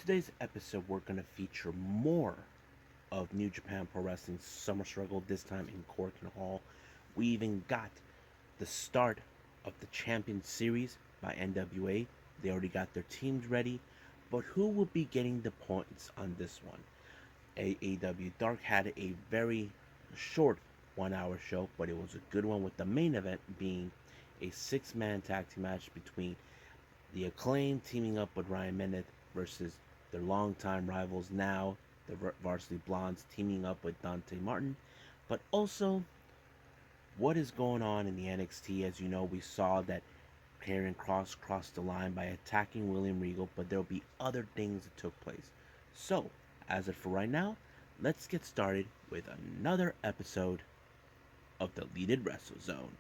Today's episode, we're going to feature more of New Japan Pro Wrestling Summer Struggle, this time in Korakuen Hall. We even got the start of the Champion Series by NWA. They already got their teams ready, but who will be getting the points on this one? AEW Dark had a very short 1 hour show, but it was a good one, with the main event being a six-man tag team match between the Acclaimed teaming up with Ryan Nemeth versus their longtime rivals, now the Varsity Blondes, teaming up with Dante Martin. But also, what is going on in the NXT? As you know, we saw that Kross crossed the line by attacking William Regal, but there'll be other things that took place. So, as of for right now, let's get started with another episode of the Deleted Wrestle Zone.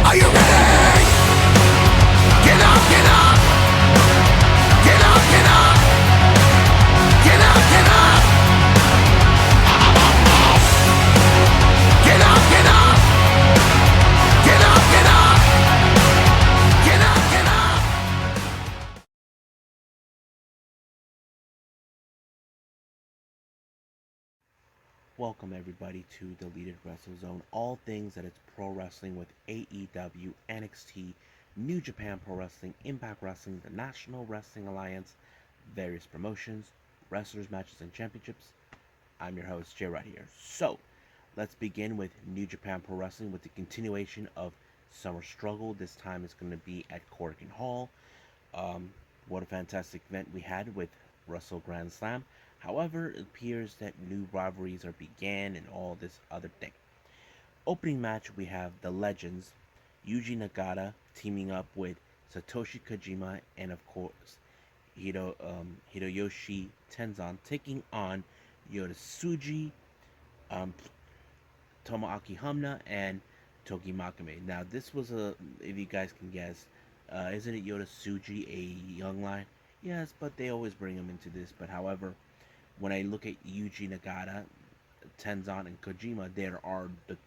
Are you ready? Get up, get up! Get up, get up! Get up, get up! Get up, get up! Get up, get up! Get up, get up! Welcome everybody to the Deleted Wrestle Zone. All things that is pro wrestling with AEW, NXT, New Japan Pro Wrestling, Impact Wrestling, the National Wrestling Alliance, various promotions, wrestlers, matches, and championships. I'm your host, Jay, right here. So, let's begin with New Japan Pro Wrestling with the continuation of Summer Struggle. This time it's going to be at Korakuen Hall. What a fantastic event we had with Wrestle Grand Slam. However, it appears that new rivalries are began and all this other thing. Opening match, we have the Legends, Yuji Nagata teaming up with Satoshi Kojima and of course Hiroyoshi Tenzan, taking on Yotatsuji, Tomoaki Hamna, and Togi Makame. Now, this was if you guys can guess, isn't it Yotatsuji a young lion? Yes, but they always bring him into this. But however, when I look at Yuji Nagata, Tenzan, and Kojima, there are the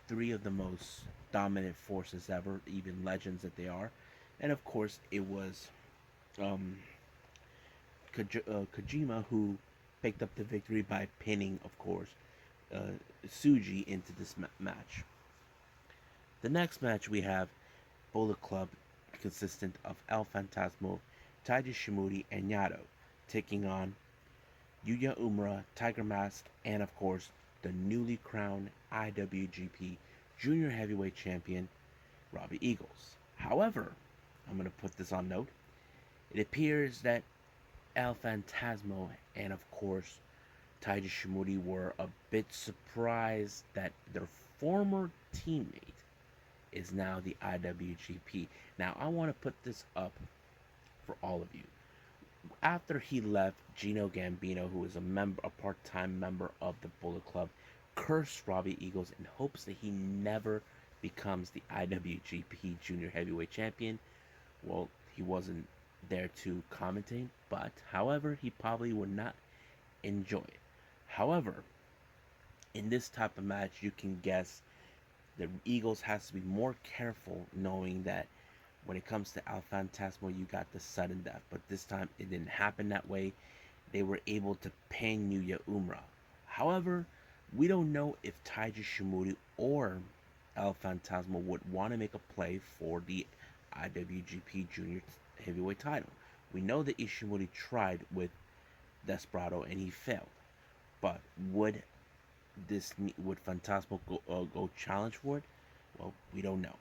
three of the most dominant forces ever, even legends that they are. And of course, it was um, Kojima who picked up the victory by pinning, of course, Suji into this match. The next match we have Bullet Club, consistent of El Fantasmo, Taiji Shimuri, and Yado, taking on Yuya Uemura, Tiger Mask, and of course, the newly crowned IWGP Junior Heavyweight Champion, Robbie Eagles. However, I'm going to put this on note. It appears that El Fantasmo and of course Taiji Shimuri were a bit surprised that their former teammate is now the IWGP. Now, I want to put this up for all of you. After he left, Gino Gambino, who is a part-time member of the Bullet Club, cursed Robbie Eagles in hopes that he never becomes the IWGP Junior Heavyweight Champion. Well, he wasn't there to commentate, but however, he probably would not enjoy it. However, in this type of match, you can guess the Eagles has to be more careful, knowing that when it comes to Al Fantasmo, you got the sudden death. But this time, it didn't happen that way. They were able to pin Yuya Uemura. However, we don't know if Taiji Shimuri or El Fantasmo would want to make a play for the IWGP Junior Heavyweight title. We know that Ishimori tried with Desperado and he failed. But would Fantasmo go challenge for it? Well, we don't know.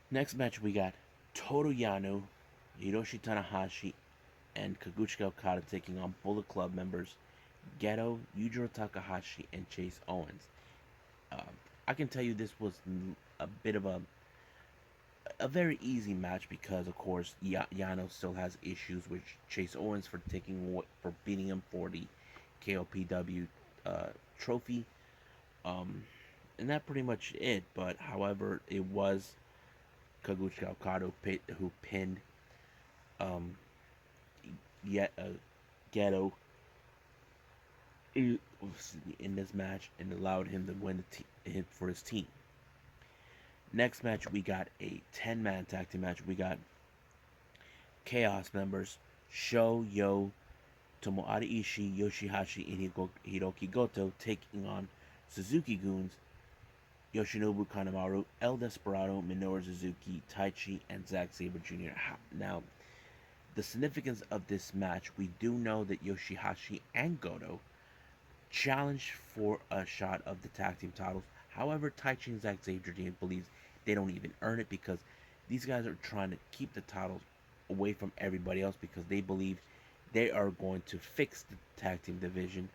Next match, we got Toru Yano, Hiroshi Tanahashi, and Kaguchika Okada taking on Bullet Club members Geto, Yujiro Takahashi, and Chase Owens. I can tell you this was a bit of a very easy match because, of course, Yano still has issues with Chase Owens for beating him for the KOPW trophy, and that pretty much it. But however, it was Kaguchika Okada who pinned Geto in this match and allowed him to win for his team. Next match, we got a 10-man tag team match. We got Chaos members Sho, Yo, Tomohiro Ishii, Yoshihashi, and Hiroki Goto taking on Suzuki Goons, Yoshinobu Kanemaru, El Desperado, Minoru Suzuki, Taichi, and Zack Sabre Jr. Now, the significance of this match, we do know that Yoshihashi and Goto challenged for a shot of the tag team titles. However, Taichi and Zack Sabre Jr. believes they don't even earn it because these guys are trying to keep the titles away from everybody else because they believe they are going to fix the tag team division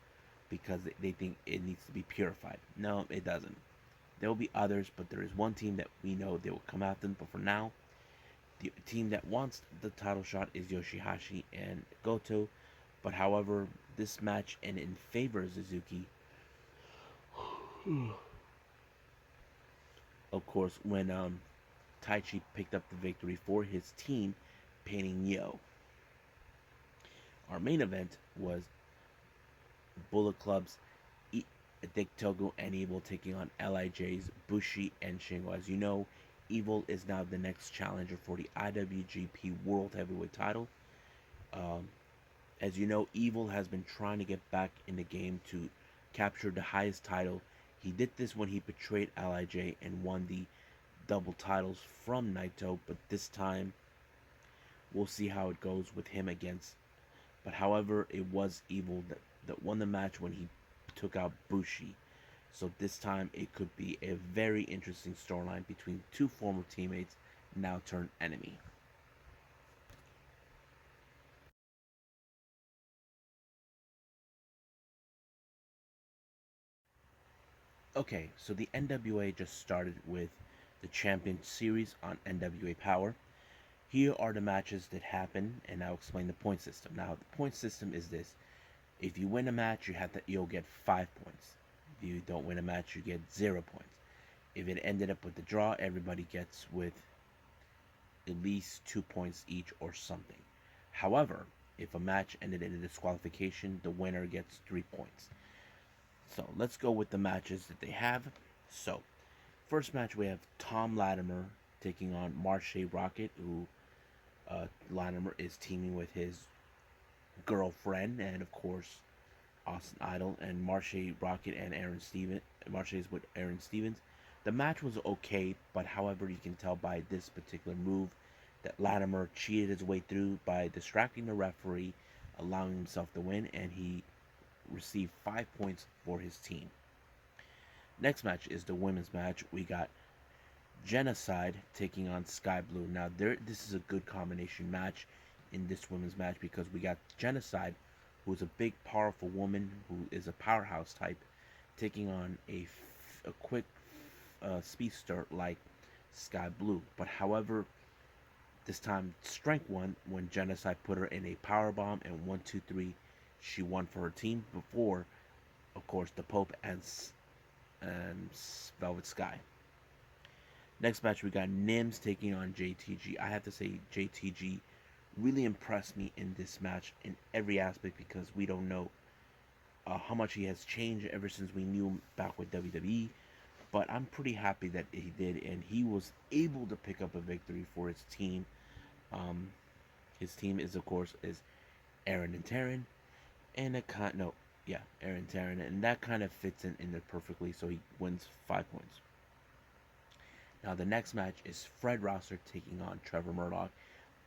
because they think it needs to be purified. No, it doesn't. There will be others, but there is one team that we know they will come after them. But for now, the team that wants the title shot is Yoshihashi and Goto. But however, this match ended in favor of Suzuki. Of course, when Taichi picked up the victory for his team, pinning Yo. Our main event was Bullet Club's Dick Togo and Evil taking on LIJ's Bushi and Shingo. As you know, Evil is now the next challenger for the IWGP World Heavyweight title. As you know, Evil has been trying to get back in the game to capture the highest title. He did this when he betrayed LIJ and won the double titles from Naito, but this time we'll see how it goes with him against. But however, it was Evil that won the match when he took out Bushi. So this time it could be a very interesting storyline between two former teammates now turned enemy. Okay, so the NWA just started with the Champion Series on NWA Powerrr. Here are the matches that happen, and I'll explain the point system. Now, the point system is this: if you win a match, you'll get 5 points. If you don't win a match, you get 0 points. If it ended up with a draw, everybody gets with at least 2 points each or something. However, if a match ended in a disqualification, the winner gets 3 points. So let's go with the matches that they have. So, first match we have Tom Latimer taking on Marshe Rockett, who Latimer is teaming with his girlfriend and of course Austin Idol, and Marshe Rockett and Aaron Stevens. Marshe is with Aaron Stevens. The match was okay, but however, you can tell by this particular move that Latimer cheated his way through by distracting the referee, allowing himself to win, and he received 5 points for his team. Next match is the women's match. We got Genocide taking on Sky Blue. Now, this is a good combination match in this women's match because we got Genocide, who is a big, powerful woman who is a powerhouse type, taking on a quick speedster like Sky Blue. But however, this time strength won when Genocide put her in a power bomb, and 1, 2, 3, she won for her team before, of course, the Pope and Velvet Sky. Next match, we got Nims taking on JTG. I have to say, JTG really impressed me in this match in every aspect because we don't know how much he has changed ever since we knew him back with WWE. But I'm pretty happy that he did, and he was able to pick up a victory for his team. His team is, of course, Aaron and Taryn, and Aaron Taryn, and that kind of fits in there perfectly. So he wins 5 points. Now the next match is Fred Rosser taking on Trevor Murdoch.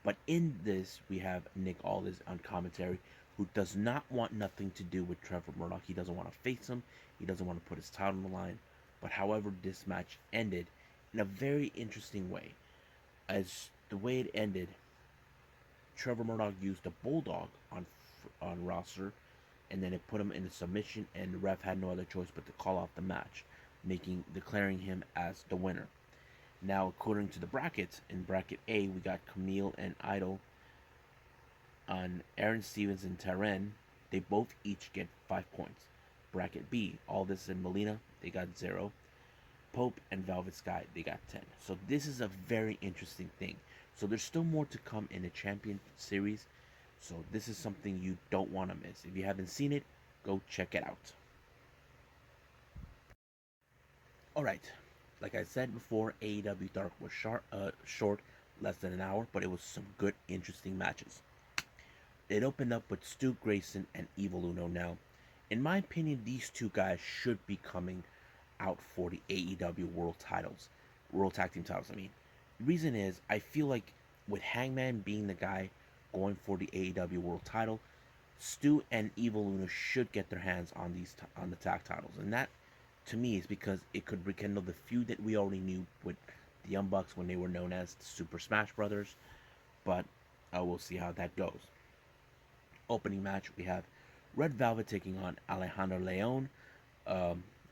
But in this, we have Nick Aldis on commentary, who does not want nothing to do with Trevor Murdoch. He doesn't want to face him. He doesn't want to put his title on the line. But however, this match ended in a very interesting way. As the way it ended, Trevor Murdoch used a bulldog on Rosser, and then it put him in a submission, and the ref had no other choice but to call off the match, declaring him as the winner. Now, according to the brackets, in bracket A, we got Camille and Idol on Aaron Stevens and Taryn. They both each get 5 points. Bracket B, Aldis and Melina, they got 0. Pope and Velvet Sky, they got 10. So this is a very interesting thing. So there's still more to come in the Champion Series. So this is something you don't want to miss. If you haven't seen it, Go check it out. Alright, like I said before, AEW Dark was short, less than an hour, but it was some good, interesting matches. It opened up with Stu Grayson and Evil Uno. Now, in my opinion, these two guys should be coming out for the AEW World Tag Team titles. I mean, the reason is I feel like with Hangman being the guy going for the AEW World Title, Stu and Evil Uno should get their hands on on the tag titles, and that to me is because it could rekindle the feud that we already knew with the Young Bucks when they were known as the Super Smash Brothers. But we'll see how that goes. Opening match, we have Red Velvet taking on Alejandro Leon.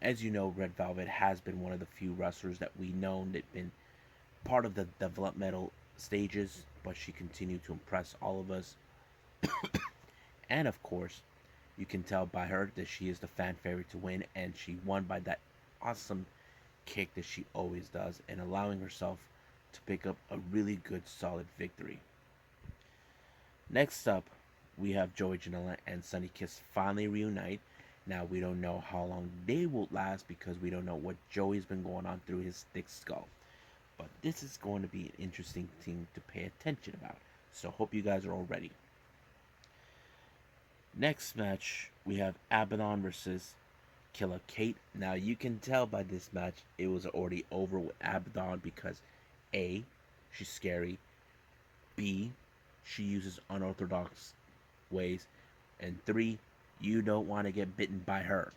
As you know, Red Velvet has been one of the few wrestlers that we know that been part of the developmental stages, but she continued to impress all of us. And of course, you can tell by her that she is the fan favorite to win, and she won by that awesome kick that she always does, and allowing herself to pick up a really good, solid victory. Next up, we have Joey Janela and Sunny Kiss finally reunite. Now, we don't know how long they will last because we don't know what Joey's been going on through his thick skull. But this is going to be an interesting thing to pay attention about. So, hope you guys are all ready. Next match, we have Abaddon versus Killer Kate. Now, you can tell by this match, it was already over with Abaddon because A, she's scary. B, she uses unorthodox ways. And 3, you don't want to get bitten by her.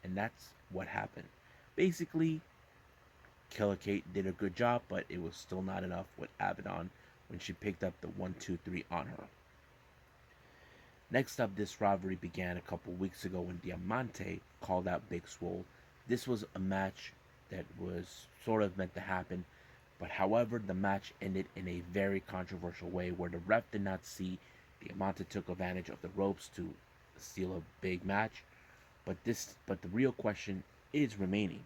And that's what happened. Basically, Killer Kate did a good job, but it was still not enough with Abaddon when she picked up the 1-2-3 on her. Next up, this rivalry began a couple weeks ago when Diamante called out Big Swole. This was a match that was sort of meant to happen, but however, the match ended in a very controversial way where the ref did not see Diamante took advantage of the ropes to steal a big match. But the real question is remaining.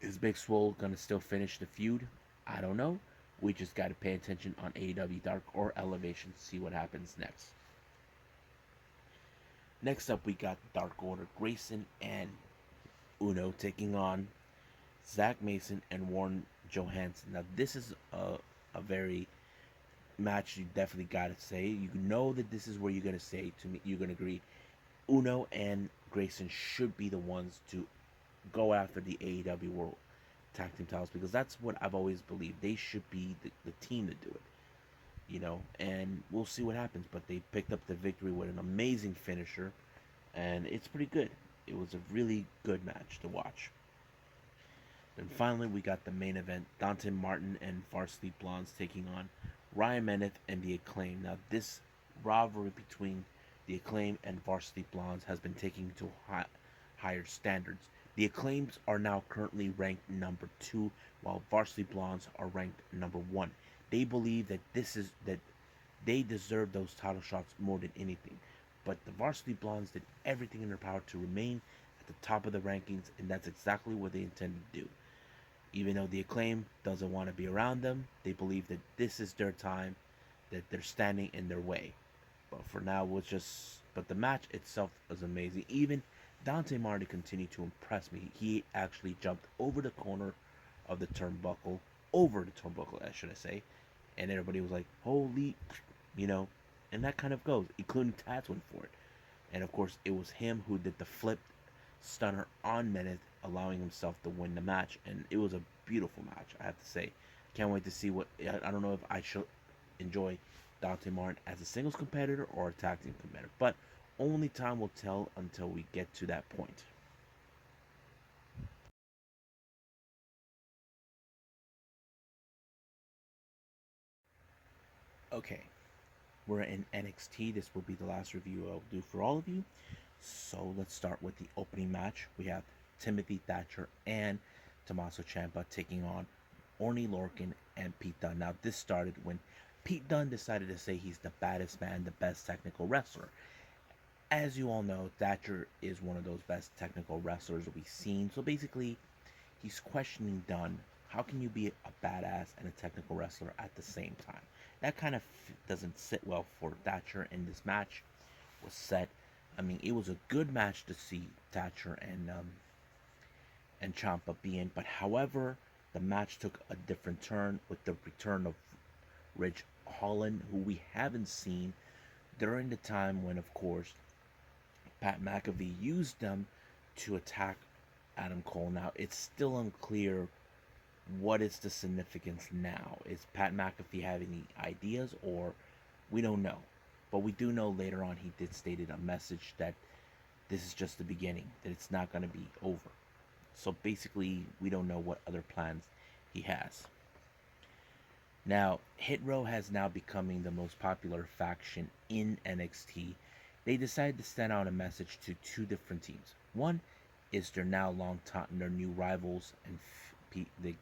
Is Big Swole gonna still finish the feud? I don't know. We just gotta pay attention on AEW Dark or Elevation to see what happens next. Next up, we got Dark Order, Grayson and Uno taking on Zach Mason and Warren Johansson. Now, this is a very match you definitely got to say. You know that this is where you're going to say to me, you're going to agree, Uno and Grayson should be the ones to go after the AEW World Tag Team titles because that's what I've always believed. They should be the team to do it. You know, and we'll see what happens. But they picked up the victory with an amazing finisher, and it's pretty good. It was a really good match to watch. Then finally, we got the main event: Dante Martin and Varsity Blondes taking on Ryan Nemeth and The Acclaimed. Now, this rivalry between The Acclaimed and Varsity Blondes has been taken to higher standards. The Acclaims are now currently ranked number 2, while Varsity Blondes are ranked number 1. They believe that that they deserve those title shots more than anything. But the Varsity Blondes did everything in their power to remain at the top of the rankings, and that's exactly what they intend to do. Even though the Acclaim doesn't want to be around them, they believe that this is their time, that they're standing in their way. But for now, but the match itself was amazing. Even Dante Martin continued to impress me. He actually jumped over the corner of the turnbuckle, I should say, and everybody was like, holy, and that kind of goes, including Taz went for it. And of course, it was him who did the flip stunner on Nemeth, allowing himself to win the match, and it was a beautiful match, I have to say. Can't wait to see I don't know if I should enjoy Dante Martin as a singles competitor or a tag team competitor, but only time will tell until we get to that point. Okay, we're in NXT. This will be the last review I'll do for all of you. So let's start with the opening match. We have Timothy Thatcher and Tommaso Ciampa taking on Orny Lorcan and Pete Dunne. Now, this started when Pete Dunne decided to say he's the baddest man, the best technical wrestler. As you all know, Thatcher is one of those best technical wrestlers we've seen. So basically, he's questioning Dunne. How can you be a badass and a technical wrestler at the same time? That kind of doesn't sit well for Thatcher, and this match was set. I mean, it was a good match to see Thatcher and Ciampa be in, but however, the match took a different turn with the return of Ridge Holland, who we haven't seen during the time when, of course, Pat McAfee used them to attack Adam Cole. Now, it's still unclear what is the significance now. Is Pat McAfee having any ideas, or we don't know. But we do know later on he did stated a message that this is just the beginning, that it's not going to be over. So basically, we don't know what other plans he has. Now, Hit Row has now becoming the most popular faction in NXT. They decided to send out a message to two different teams. One is their now long time, their new rivals, and the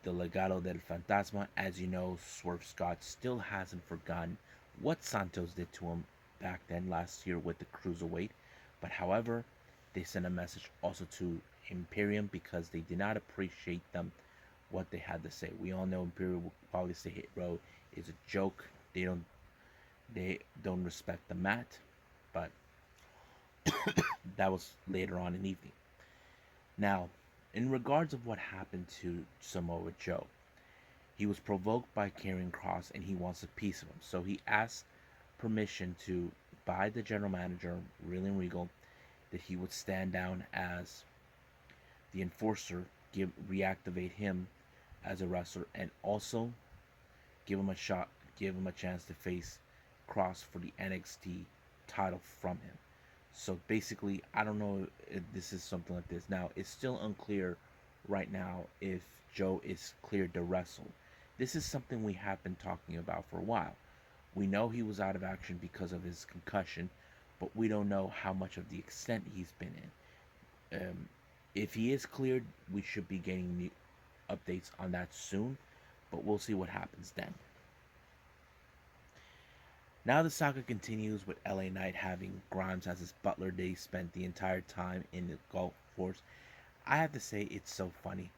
Legado del Fantasma. As you know, Swerve Scott still hasn't forgotten what Santos did to him back then last year with the Cruiserweight. But however, they sent a message also to Imperium because they did not appreciate them what they had to say. We all know Imperium will probably say Hit Row is a joke. They don't respect the mat, but that was later on in the evening. Now, in regards of what happened to Samoa Joe, he was provoked by Karrion Kross and he wants a piece of him. So he asked permission to by the general manager, Regal, that he would stand down as the enforcer, reactivate him as a wrestler, and also give him a shot, give him a chance to face Kross for the NXT title from him. So basically, I don't know if this is something like this. Now, it's still unclear right now if Joe is cleared to wrestle. This is something we have been talking about for a while. We know he was out of action because of his concussion, but we don't know how much of the extent he's been in. If he is cleared, we should be getting new updates on that soon, but we'll see what happens then. Now the saga continues with LA Knight having Grimes as his butler. They spent the entire time in the golf course. I have to say it's so funny.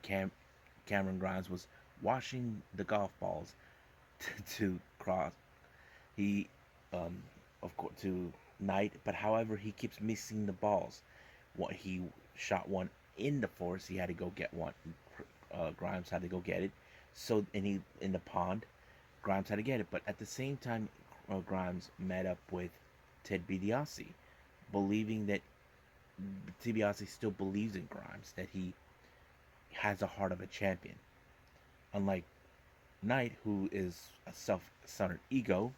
Cameron Grimes was washing the golf balls to Kross. He, of course, to Knight, but however he keeps missing the balls. What he shot one in the forest, he had to go get one. Grimes had to go get it. So in the pond, Grimes had to get it. But at the same time, Grimes met up with Ted DiBiase, believing that DiBiase still believes in Grimes, that he has the heart of a champion. Unlike Knight, who is a self-centered ego.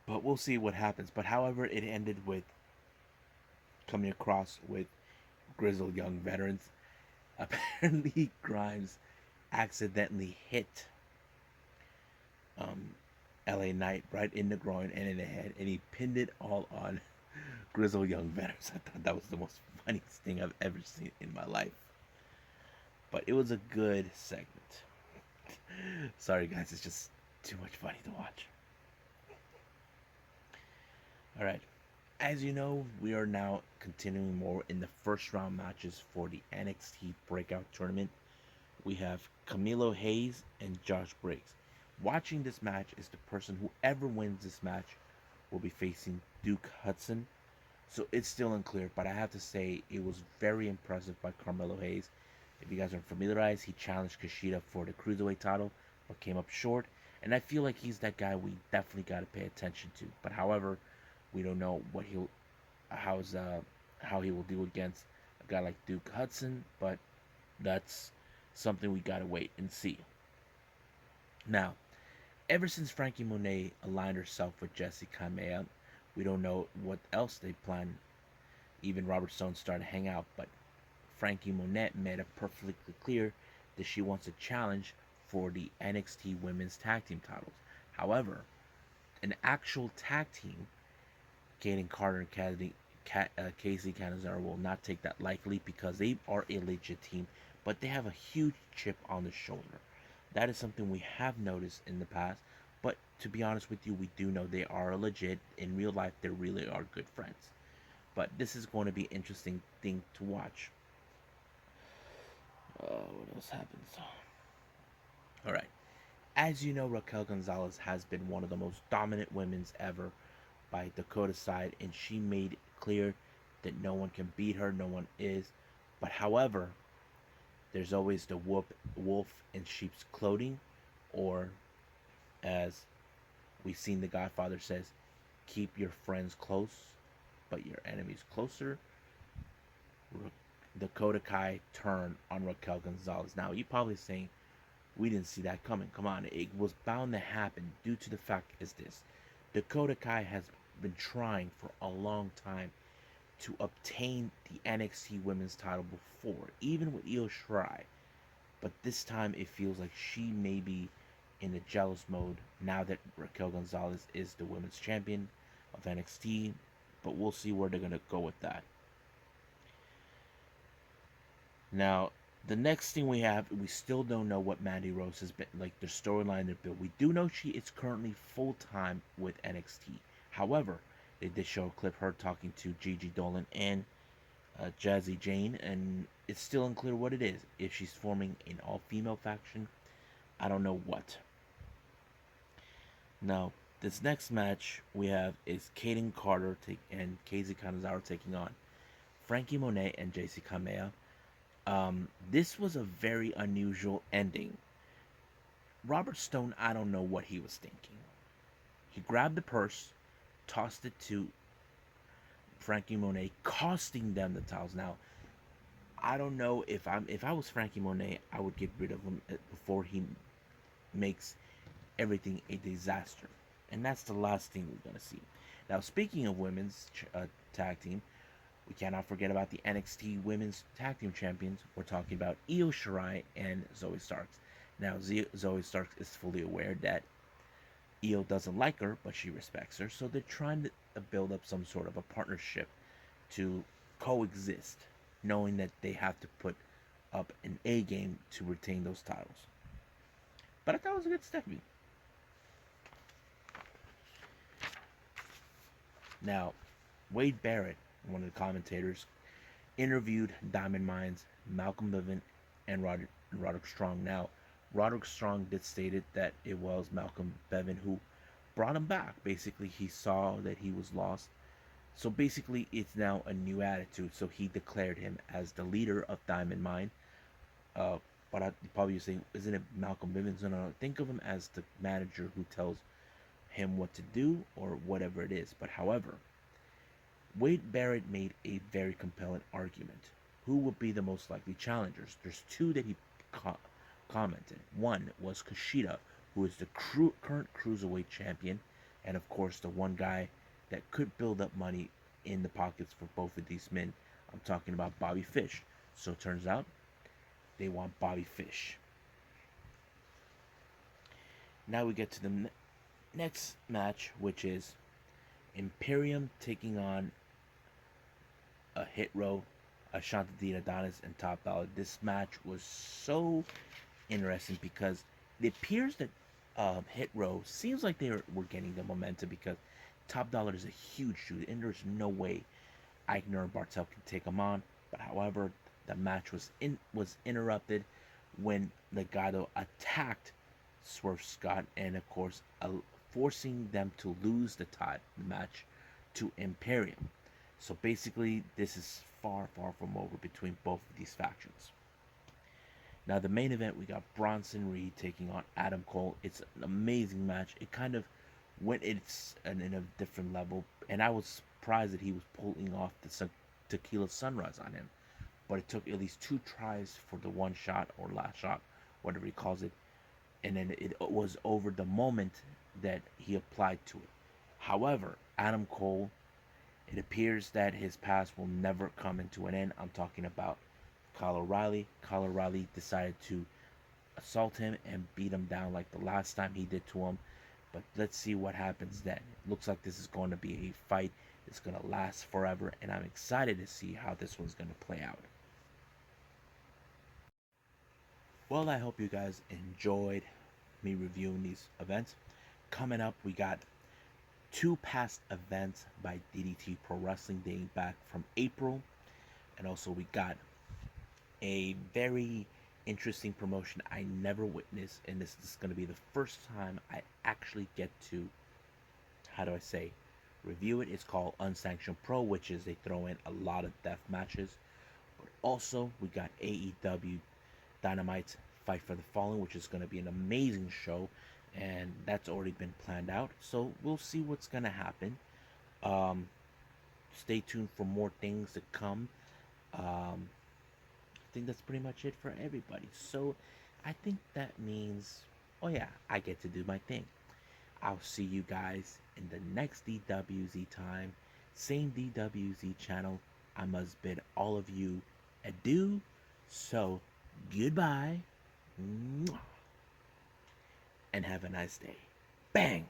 But we'll see what happens. But however, it ended with coming across with grizzled young veterans. Apparently, Grimes accidentally hit LA Knight right in the groin and in the head, and he pinned it all on grizzled young veterans. I thought that was the most funniest thing I've ever seen in my life. But it was a good segment. Sorry, guys, it's just too much funny to watch. Alright, as you know, we are now continuing more in the first round matches for the NXT Breakout Tournament. We have Camilo Hayes and Josh Briggs. Watching this match is the person, whoever wins this match will be facing Duke Hudson. So it's still unclear, but I have to say it was very impressive by Carmelo Hayes. If you guys are familiarized, he challenged Kushida for the Cruiserweight title, but came up short. And I feel like he's that guy we definitely got to pay attention to. But however, we don't know what how he will do against a guy like Duke Hudson, but that's something we gotta wait and see. Now, ever since Frankie Monet aligned herself with Jessie Kamea, we don't know what else they plan. Even Robert Stone started to hang out, but Frankie Monet made it perfectly clear that she wants a challenge for the NXT Women's Tag Team titles. However, an actual tag team, Kaden Carter and Casey Canizaro, will not take that lightly because they are a legit team, but they have a huge chip on the shoulder. That is something we have noticed in the past, but to be honest with you, we do know they are legit. In real life, they really are good friends. But this is going to be an interesting thing to watch. What else happens? Alright. As you know, Raquel Gonzalez has been one of the most dominant women's ever by Dakota's side, and she made it clear that no one can beat her, no one is. But however, there's always the wolf in sheep's clothing, or as we've seen the Godfather says, keep your friends close, but your enemies closer. Dakota Kai turned on Raquel Gonzalez. Now, you're probably saying, we didn't see that coming. Come on, it was bound to happen due to the fact is this. Dakota Kai has been trying for a long time to obtain the NXT Women's title before, even with Io Shirai. But this time it feels like she may be in a jealous mode now that Raquel Gonzalez is the Women's Champion of NXT. But we'll see where they're going to go with that. Now, the next thing we have, we still don't know what Mandy Rose has been, like the storyline they built. We do know she is currently full-time with NXT. However, they did show a clip her talking to Gigi Dolan and Jazzy Jane, and it's still unclear what it is. If she's forming an all-female faction, I don't know what. Now, this next match we have is Kaden Carter and Casey Kanazawa taking on Frankie Monet and JC Kamea. This was a very unusual ending. Robert Stone, I don't know what he was thinking. He grabbed the purse, tossed it to Frankie Monet, costing them the titles. Now, I don't know if I was Frankie Monet, I would get rid of him before he makes everything a disaster. And that's the last thing we're gonna see. Now, speaking of women's tag team, we cannot forget about the NXT Women's Tag Team Champions. We're talking about Io Shirai and Zoe Starks. Now, Zoe Starks is fully aware that Io doesn't like her, but she respects her. So they're trying to build up some sort of a partnership to coexist, knowing that they have to put up an A game to retain those titles. But I thought it was a good Stephanie. Now, Wade Barrett, one of the commentators, interviewed Diamond Mines, Malcolm Bivens, and Roderick Strong. Now, Roderick Strong did state it that it was Malcolm Bivens who brought him back. Basically, he saw that he was lost. So basically, it's now a new attitude. So he declared him as the leader of Diamond Mine. But I probably saying, isn't it Malcolm Bivens? No, think of him as the manager who tells him what to do or whatever it is. But however, Wade Barrett made a very compelling argument. Who would be the most likely challengers? There's two that he commented. One was Kushida, who is the current cruiserweight champion, and of course the one guy that could build up money in the pockets for both of these men. I'm talking about Bobby Fish. So it turns out they want Bobby Fish. Now we get to the next match, which is Imperium taking on a Hit Row, Ashante Thee Adonis, and Top Dollar. This match was so interesting because it appears that Hit Row seems like they were getting the momentum because Top Dollar is a huge dude, and there's no way Eichner and Bartel can take him on. But however, the match was interrupted when Legado attacked Swerve Scott, and of course forcing them to lose the match to Imperium. So basically, this is far from over between both of these factions. Now, the main event, we got Bronson Reed taking on Adam Cole. It's an amazing match. It kind of went in a different level, and I was surprised that he was pulling off the Tequila Sunrise on him. But it took at least 2 tries for the one shot or last shot, whatever he calls it. And then it was over the moment that he applied to it. However, Adam Cole, it appears that his past will never come into an end. I'm talking about Kyle O'Reilly. Kyle O'Reilly decided to assault him and beat him down like the last time he did to him. But let's see what happens then. It looks like this is going to be a fight. It's going to last forever, and I'm excited to see how this one's going to play out. Well, I hope you guys enjoyed me reviewing these events. Coming up, we got 2 past events by DDT Pro Wrestling dating back from April. And also we got a very interesting promotion I never witnessed. And this is going to be the first time I actually get to, how do I say, review it. It's called Unsanctioned Pro, which is they throw in a lot of death matches. But also, we got AEW Dynamite's Fight for the Fallen, which is going to be an amazing show, and that's already been planned out. So we'll see what's going to happen. Stay tuned for more things to come. I think that's pretty much it for everybody. So I think that means, oh yeah, I get to do my thing. I'll see you guys in the next DWZ time. Same DWZ channel. I must bid all of you adieu. So goodbye. And have a nice day. Bang!